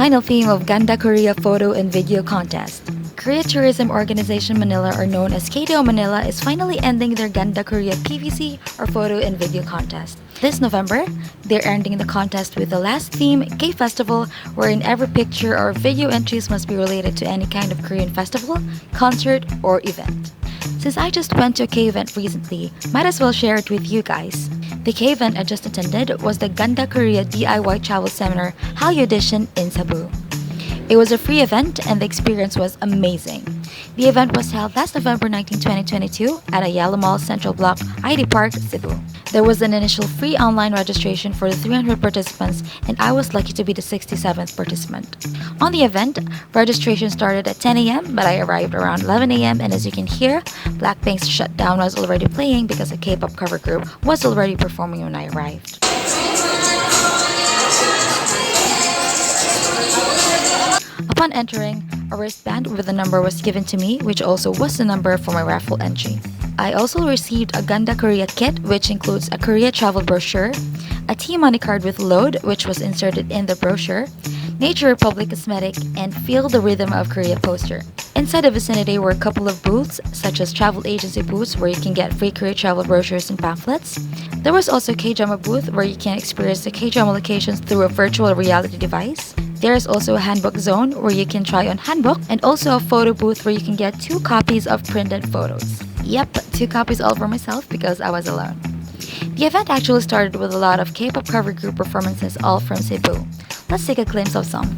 final theme of Ganda Korea Photo and Video Contest. Korea Tourism Organization Manila, or known as KTOManila, is finally ending their Ganda Korea PVC or Photo and Video Contest. This November, they're ending the contest with the last theme, K-Festival, wherein every picture or video entries must be related to any kind of Korean festival, concert, or event. Since I just went to a K event recently, might as well share it with you guys. The K event I just attended was the Ganda Korea DIY Travel Seminar Hallyu Edition in Cebu. It was a free event and the experience was amazing. The event was held last November 19, 2022 at Ayala Mall Central Block, ID Park, Cebu. There was an initial free online registration for the 300 participants and I was lucky to be the 67th participant. On the event, registration started at 10 a.m. but I arrived around 11 a.m. and as you can hear, Blackpink's Shutdown was already playing because a K-pop cover group was already performing when I arrived. Upon entering, a wristband with a number was given to me, which also was the number for my raffle entry. I also received a Ganda Korea kit, which includes a Korea travel brochure, a T-money card with load, which was inserted in the brochure, Nature Republic cosmetic, and Feel the Rhythm of Korea poster. Inside the vicinity were a couple of booths, such as travel agency booths where you can get free Korea travel brochures and pamphlets. There was also a K-drama booth where you can experience the K-drama locations through a virtual reality device. There is also a handbook zone where you can try on handbook and also a photo booth where you can get 2 copies of printed photos. Yep, 2 copies all for myself because I was alone. The event actually started with a lot of K-pop cover group performances all from Cebu. Let's take a glimpse of some.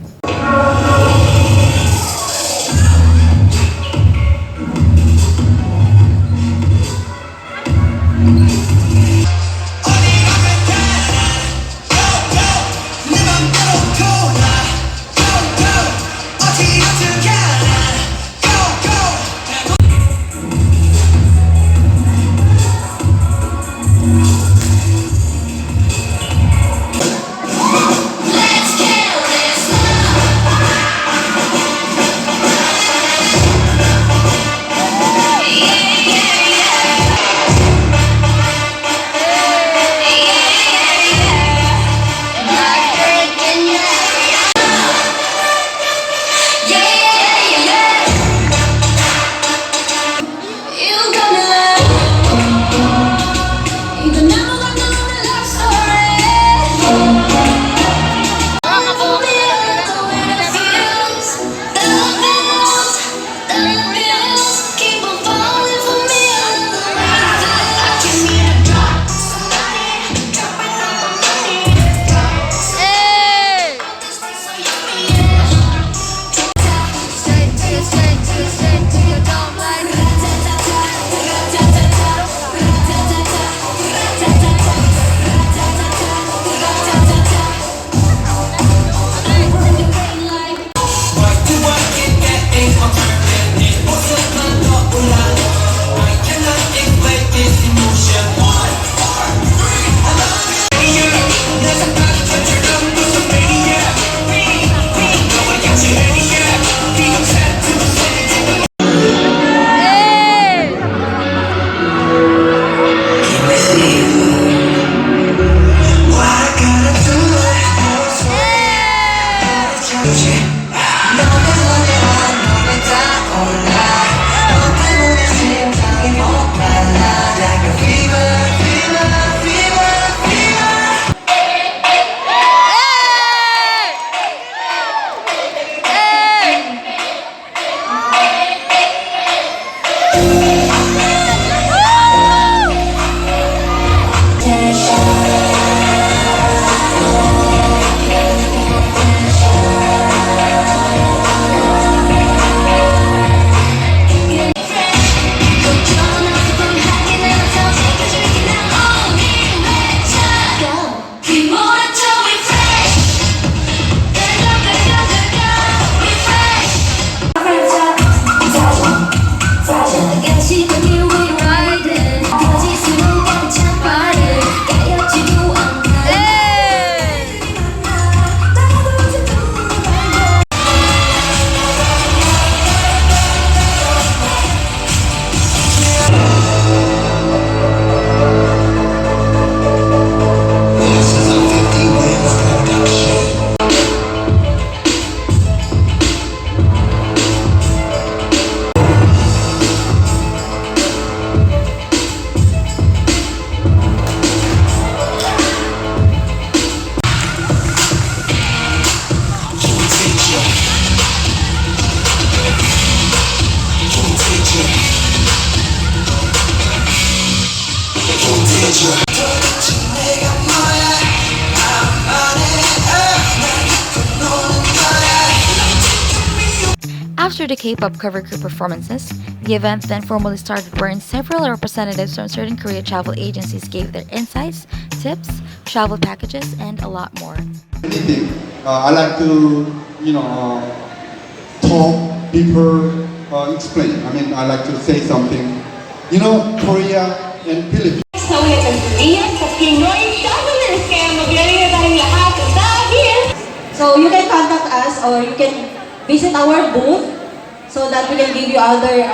After the K-pop cover group performances, the event then formally started wherein several representatives from certain Korea travel agencies gave their insights, tips, travel packages, and a lot more. Anything. I like to, talk, deeper, explain. I mean, I like to say something. Korea and Philippines. Sauya ng Korea sa Pinoy travelers kaya magaling na tayong lahat dahil. So you can contact us or you can visit our booth so that we can give you other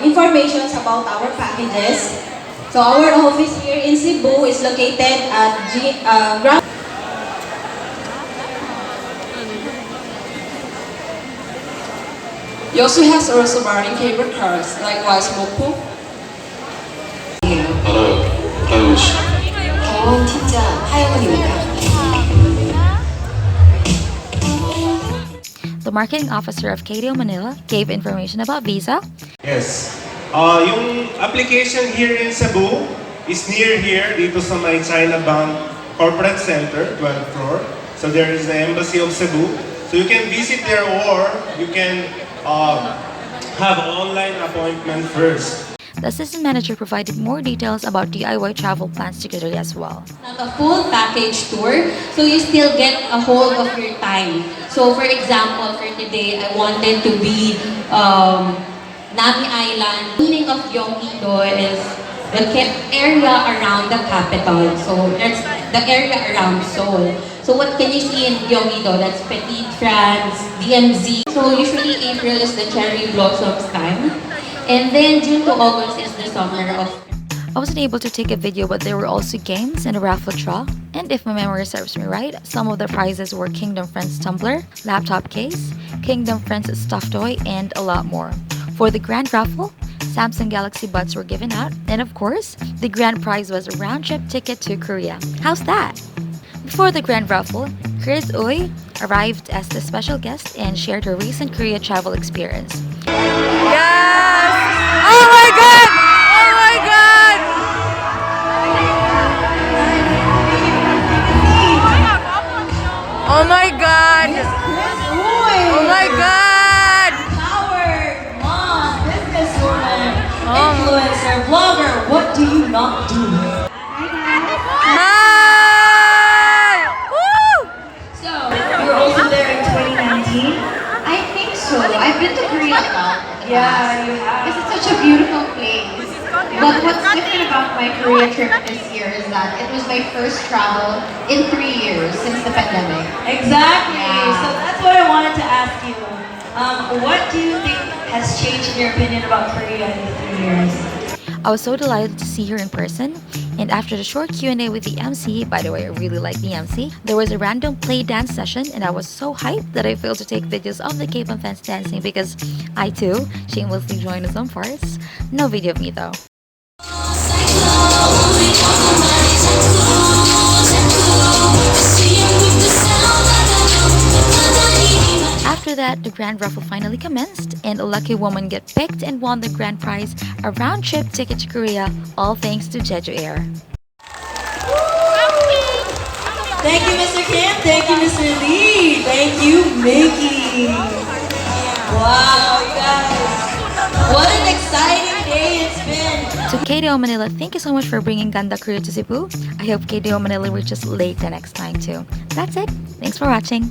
information about our packages. So our office here in Cebu is located at ground. He also has Rosemary favorite cars, likewise Mopo. 알아요. 하영은 씨. 팀장 하영은입니다. The marketing officer of KTOManila gave information about visa, Yes. Yung application here in Cebu is near here, dito sa may China-bound corporate center, 12th floor. So there is the Embassy of Cebu. So you can visit there or you can have online appointment first. the assistant manager provided more details about DIY travel plans to Korea as well. Not a full package tour, so you still get a hold of your time. So for example, for today, I wanted to be Nami Island. Meaning of Gyeonggi-do is the area around the capital. So that's the area around Seoul. So what can you see in Gyeonggi-do? That's Petit France, DMZ. So usually April is the cherry blossoms time. And then June to August is the summer of. I wasn't able to take a video, but there were also games and a raffle draw. And if my memory serves me right, some of the prizes were Kingdom Friends tumbler, laptop case, Kingdom Friends stuffed toy, and a lot more. For the grand raffle, Samsung Galaxy Buds were given out, and of course, the grand prize was a round-trip ticket to Korea. How's that? Before the grand raffle, Chris Uy arrived as the special guest and shared her recent Korea travel experience. Yes! Oh my god! Oh my god! Oh my god! Oh my god! Power, mom, businesswoman, influencer, vlogger. What do you not do? Hi! Woo! So, you were also there in 2019? I think so. I've been to Korea a lot. Yeah, you have. Because it's such a beautiful place. But what's different about my Korea trip this year is that it was my first travel in 3 years since the pandemic. Exactly. Yeah. So that's what I wanted to ask you. What do you think has changed in your opinion about Korea in the 3 years? I was so delighted to see her in person, and after the short Q&A with the MC, by the way, I really like the MC, there was a random play dance session, and I was so hyped that I failed to take videos of the K-pop fans dancing because I too shamelessly joined some parts. No video of me though. After that, the grand raffle finally commenced, and a lucky woman got picked and won the grand prize, a round-trip ticket to Korea, all thanks to Jeju Air. Thank you, Mr. Kim. Thank you, Mr. Lee. Thank you, Mickey. Wow, you guys. What an exciting day it's been. To KTOManila, thank you so much for bringing Ganda Korea to Cebu. I hope KTOManila reaches late the next time too. That's it. Thanks for watching.